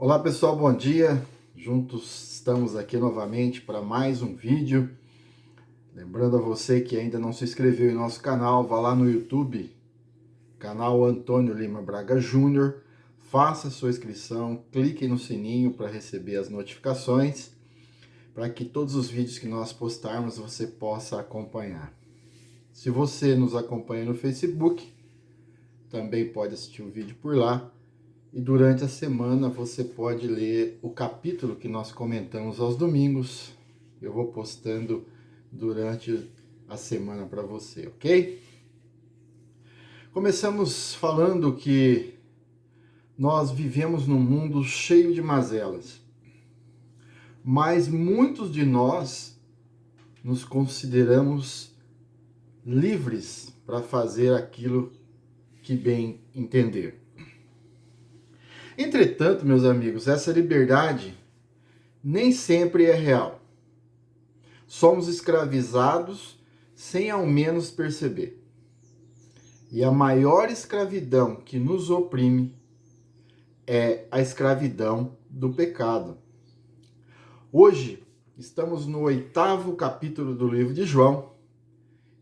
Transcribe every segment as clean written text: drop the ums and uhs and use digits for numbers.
Olá pessoal, bom dia. Juntos estamos aqui novamente para mais um vídeo. Lembrando a você que ainda não se inscreveu em nosso canal, vá lá no YouTube, canal Antônio Lima Braga Júnior, faça sua inscrição, clique no sininho para receber as notificações, para que todos os vídeos que nós postarmos você possa acompanhar. Se você nos acompanha no Facebook, também pode assistir o vídeo por lá. E durante a semana você pode ler o capítulo que nós comentamos aos domingos. Eu vou postando durante a semana para você, ok? Começamos falando que nós vivemos num mundo cheio de mazelas, mas muitos de nós nos consideramos livres para fazer aquilo que bem entender. Entretanto, meus amigos, essa liberdade nem sempre é real. Somos escravizados sem ao menos perceber. E a maior escravidão que nos oprime é a escravidão do pecado. Hoje, estamos no 8º capítulo do livro de João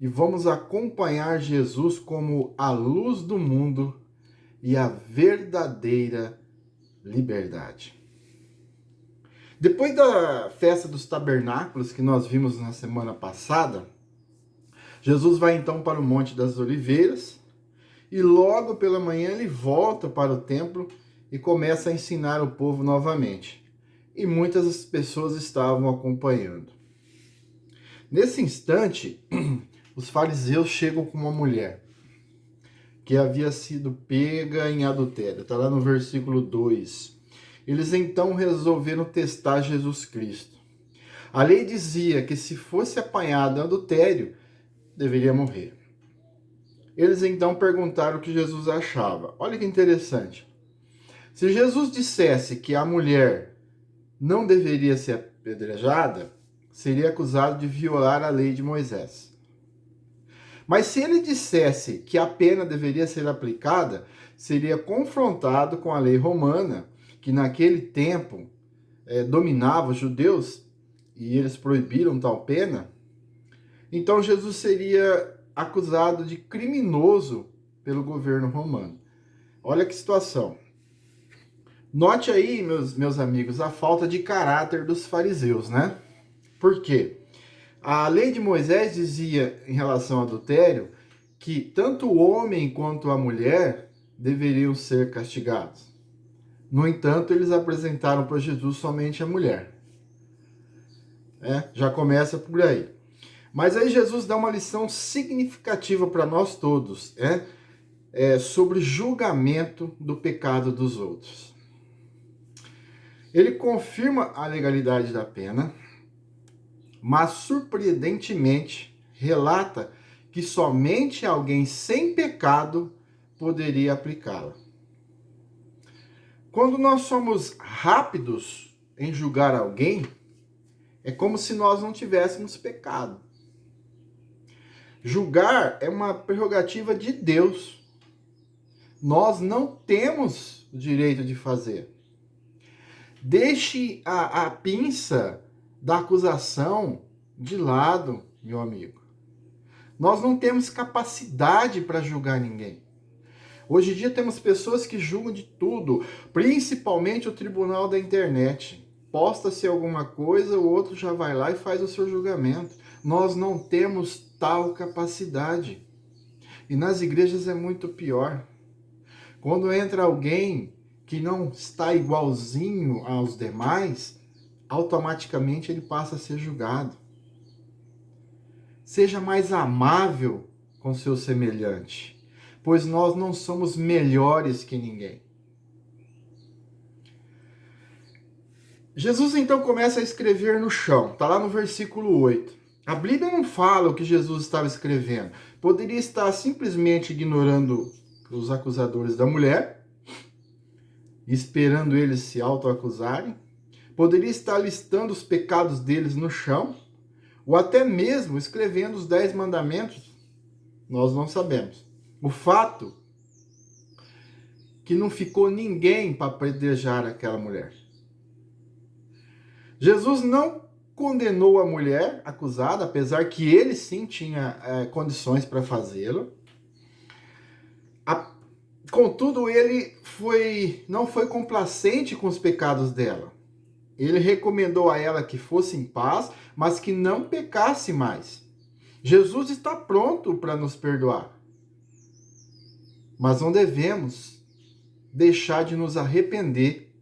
e vamos acompanhar Jesus como a luz do mundo e a verdadeira liberdade. Depois da festa dos tabernáculos que nós vimos na semana passada, Jesus vai então para o Monte das Oliveiras e logo pela manhã ele volta para o templo e começa a ensinar o povo novamente. E muitas pessoas estavam acompanhando. Nesse instante, os fariseus chegam com uma mulher que havia sido pega em adultério. Está lá no versículo 2. Eles então resolveram testar Jesus Cristo. A lei dizia que se fosse apanhado em adultério, deveria morrer. Eles então perguntaram o que Jesus achava. Olha que interessante. Se Jesus dissesse que a mulher não deveria ser apedrejada, seria acusado de violar a lei de Moisés. Mas se ele dissesse que a pena deveria ser aplicada, seria confrontado com a lei romana, que naquele tempo dominava os judeus, e eles proibiram tal pena. Então Jesus seria acusado de criminoso pelo governo romano. Olha que situação. Note aí, meus amigos, a falta de caráter dos fariseus, né? Por quê? A lei de Moisés dizia, em relação ao adultério, que tanto o homem quanto a mulher deveriam ser castigados. No entanto, eles apresentaram para Jesus somente a mulher. Já começa por aí. Mas aí Jesus dá uma lição significativa para nós todos, sobre julgamento do pecado dos outros. Ele confirma a legalidade da pena, mas surpreendentemente relata que somente alguém sem pecado poderia aplicá-la. Quando nós somos rápidos em julgar alguém, é como se nós não tivéssemos pecado. Julgar é uma prerrogativa de Deus. Nós não temos o direito de fazer. Deixe a pinça da acusação de lado, meu amigo. Nós não temos capacidade para julgar ninguém. Hoje em dia temos pessoas que julgam de tudo, principalmente o tribunal da internet. Posta-se alguma coisa, o outro já vai lá e faz o seu julgamento. Nós não temos tal capacidade. E nas igrejas é muito pior. Quando entra alguém que não está igualzinho aos demais, automaticamente ele passa a ser julgado. Seja mais amável com seu semelhante, pois nós não somos melhores que ninguém. Jesus então começa a escrever no chão, está lá no versículo 8. A Bíblia não fala o que Jesus estava escrevendo. Poderia estar simplesmente ignorando os acusadores da mulher, esperando eles se autoacusarem. Poderia estar listando os pecados deles no chão, ou até mesmo escrevendo os 10 mandamentos. Nós não sabemos. O fato que não ficou ninguém para apedrejar aquela mulher. Jesus não condenou a mulher acusada, apesar que ele sim tinha condições para fazê-lo. Contudo, ele não foi complacente com os pecados dela. Ele recomendou a ela que fosse em paz, mas que não pecasse mais. Jesus está pronto para nos perdoar. Mas não devemos deixar de nos arrepender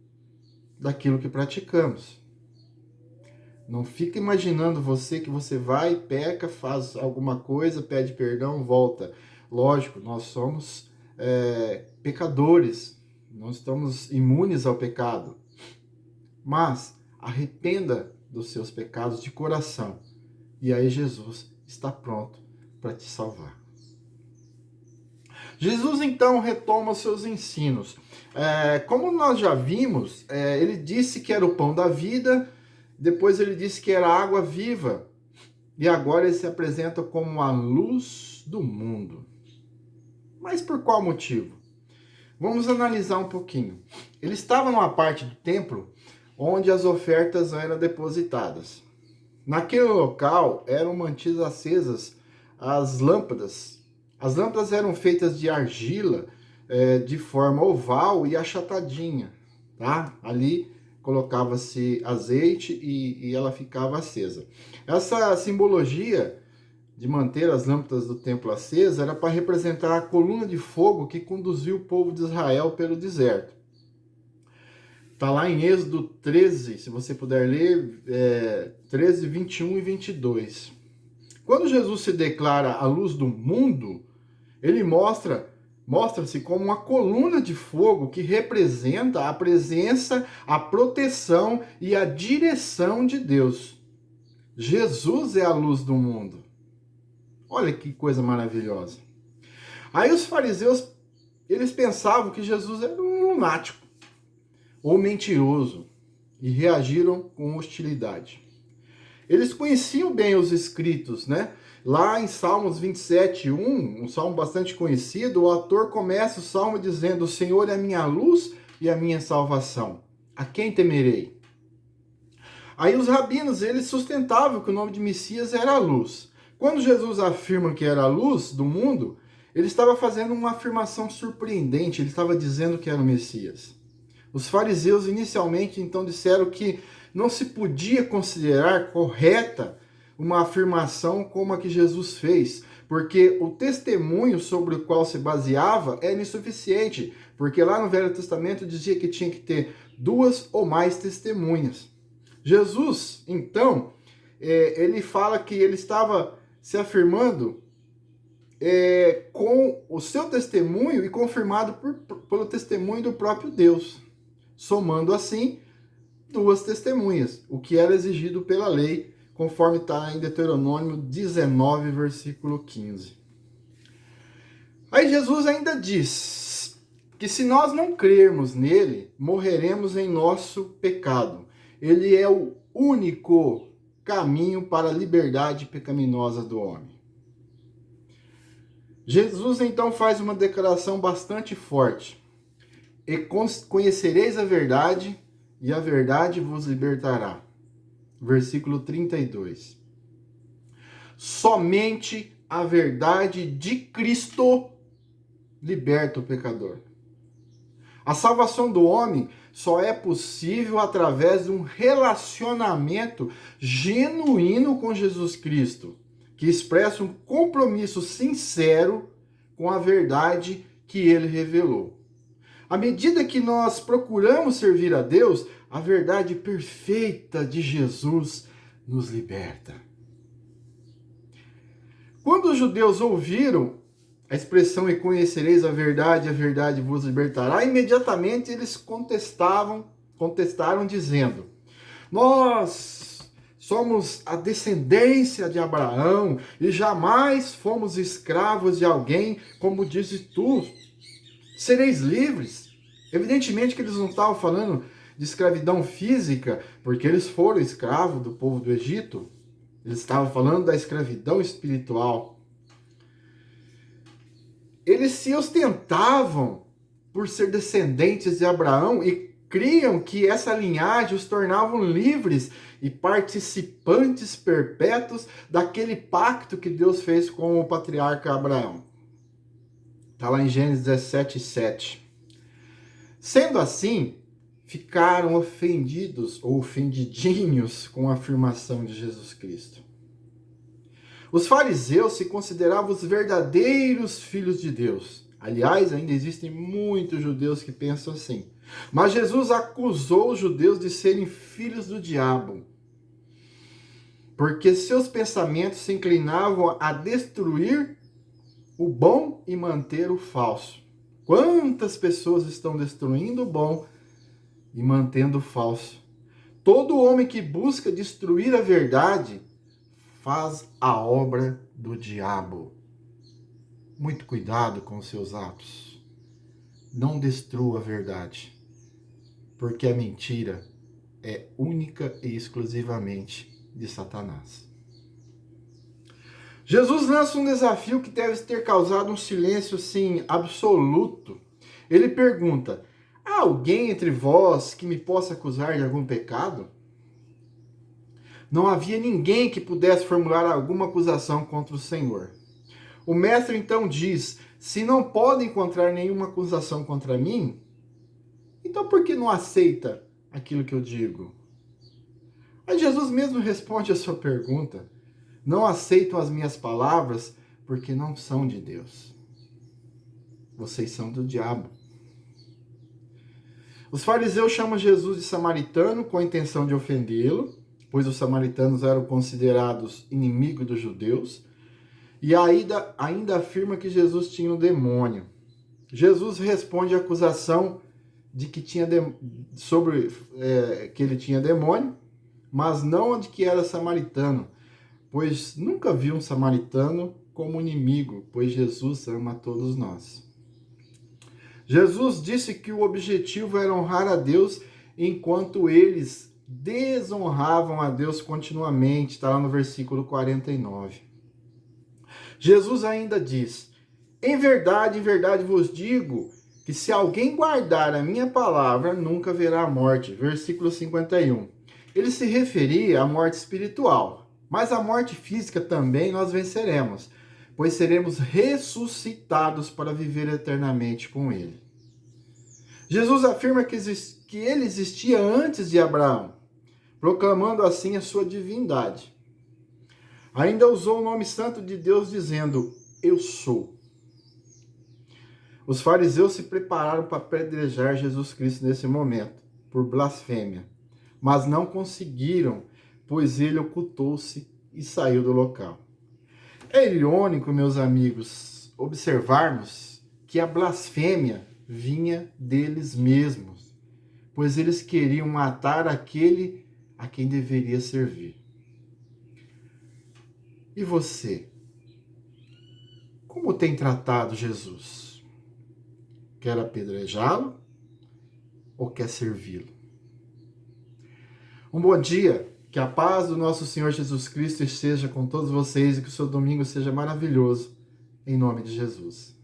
daquilo que praticamos. Não fica imaginando que você vai, peca, faz alguma coisa, pede perdão, volta. Lógico, nós somos pecadores, não estamos imunes ao pecado. Mas arrependa dos seus pecados de coração. E aí Jesus está pronto para te salvar. Jesus então retoma os seus ensinos. Como nós já vimos, ele disse que era o pão da vida, depois ele disse que era a água viva, e agora ele se apresenta como a luz do mundo. Mas por qual motivo? Vamos analisar um pouquinho. Ele estava numa parte do templo onde as ofertas eram depositadas. Naquele local eram mantidas acesas as lâmpadas. As lâmpadas eram feitas de argila, de forma oval e achatadinha, tá? Ali colocava-se azeite e ela ficava acesa. Essa simbologia de manter as lâmpadas do templo acesas era para representar a coluna de fogo que conduziu o povo de Israel pelo deserto. Está lá em Êxodo 13, se você puder ler, 13, 21 e 22. Quando Jesus se declara a luz do mundo, ele mostra-se como uma coluna de fogo que representa a presença, a proteção e a direção de Deus. Jesus é a luz do mundo. Olha que coisa maravilhosa. Aí os fariseus, eles pensavam que Jesus era um lunático ou mentiroso e reagiram com hostilidade. Eles conheciam bem os escritos, né? Lá em Salmos 27, 1, um salmo bastante conhecido, o autor começa o salmo dizendo: o Senhor é a minha luz e a minha salvação. A quem temerei? Aí os rabinos, eles sustentavam que o nome de Messias era a luz. Quando Jesus afirma que era a luz do mundo, ele estava fazendo uma afirmação surpreendente, ele estava dizendo que era o Messias. Os fariseus inicialmente então disseram que não se podia considerar correta uma afirmação como a que Jesus fez, porque o testemunho sobre o qual se baseava era insuficiente, porque lá no Velho Testamento dizia que tinha que ter 2 ou mais testemunhas. Jesus, então, ele fala que ele estava se afirmando com o seu testemunho e confirmado pelo testemunho do próprio Deus, somando assim 2 testemunhas, o que era exigido pela lei, conforme está em Deuteronômio 19, versículo 15. Aí Jesus ainda diz que se nós não crermos nele, morreremos em nosso pecado. Ele é o único caminho para a liberdade pecaminosa do homem. Jesus então faz uma declaração bastante forte. E conhecereis a verdade, e a verdade vos libertará. Versículo 32. Somente a verdade de Cristo liberta o pecador. A salvação do homem só é possível através de um relacionamento genuíno com Jesus Cristo, que expressa um compromisso sincero com a verdade que ele revelou. À medida que nós procuramos servir a Deus, a verdade perfeita de Jesus nos liberta. Quando os judeus ouviram a expressão "e conhecereis a verdade vos libertará", imediatamente eles contestaram dizendo: nós somos a descendência de Abraão e jamais fomos escravos de alguém, como dizes tu, sereis livres. Evidentemente que eles não estavam falando de escravidão física, porque eles foram escravos do povo do Egito. Eles estavam falando da escravidão espiritual. Eles se ostentavam por ser descendentes de Abraão e criam que essa linhagem os tornavam livres e participantes perpétuos daquele pacto que Deus fez com o patriarca Abraão. Está lá em Gênesis 17:7. Sendo assim, ficaram ofendidos ou ofendidinhos com a afirmação de Jesus Cristo. Os fariseus se consideravam os verdadeiros filhos de Deus. Aliás, ainda existem muitos judeus que pensam assim. Mas Jesus acusou os judeus de serem filhos do diabo, porque seus pensamentos se inclinavam a destruir o bom e manter o falso. Quantas pessoas estão destruindo o bom e mantendo o falso? Todo homem que busca destruir a verdade faz a obra do diabo. Muito cuidado com os seus atos. Não destrua a verdade, porque a mentira é única e exclusivamente de Satanás. Jesus lança um desafio que deve ter causado um silêncio, sim, absoluto. Ele pergunta: há alguém entre vós que me possa acusar de algum pecado? Não havia ninguém que pudesse formular alguma acusação contra o Senhor. O mestre então diz: se não pode encontrar nenhuma acusação contra mim, então por que não aceita aquilo que eu digo? Aí Jesus mesmo responde a sua pergunta: não aceitam as minhas palavras porque não são de Deus. Vocês são do diabo. Os fariseus chamam Jesus de samaritano com a intenção de ofendê-lo, pois os samaritanos eram considerados inimigos dos judeus, e ainda afirma que Jesus tinha um demônio. Jesus responde à acusação de que que ele tinha demônio, mas não de que era samaritano, pois nunca viu um samaritano como inimigo, pois Jesus ama a todos nós. Jesus disse que o objetivo era honrar a Deus, enquanto eles desonravam a Deus continuamente, está lá no versículo 49. Jesus ainda diz: em verdade vos digo, que se alguém guardar a minha palavra, nunca verá a morte. Versículo 51. Ele se referia à morte espiritual, mas a morte física também nós venceremos, pois seremos ressuscitados para viver eternamente com ele. Jesus afirma que ele existia antes de Abraão, proclamando assim a sua divindade. Ainda usou o nome santo de Deus dizendo: eu sou. Os fariseus se prepararam para apedrejar Jesus Cristo nesse momento, por blasfêmia, mas não conseguiram, pois ele ocultou-se e saiu do local. É irônico, meus amigos, observarmos que a blasfêmia vinha deles mesmos, pois eles queriam matar aquele a quem deveria servir. E você? Como tem tratado Jesus? Quer apedrejá-lo ou quer servi-lo? Um bom dia, que a paz do nosso Senhor Jesus Cristo esteja com todos vocês e que o seu domingo seja maravilhoso, em nome de Jesus.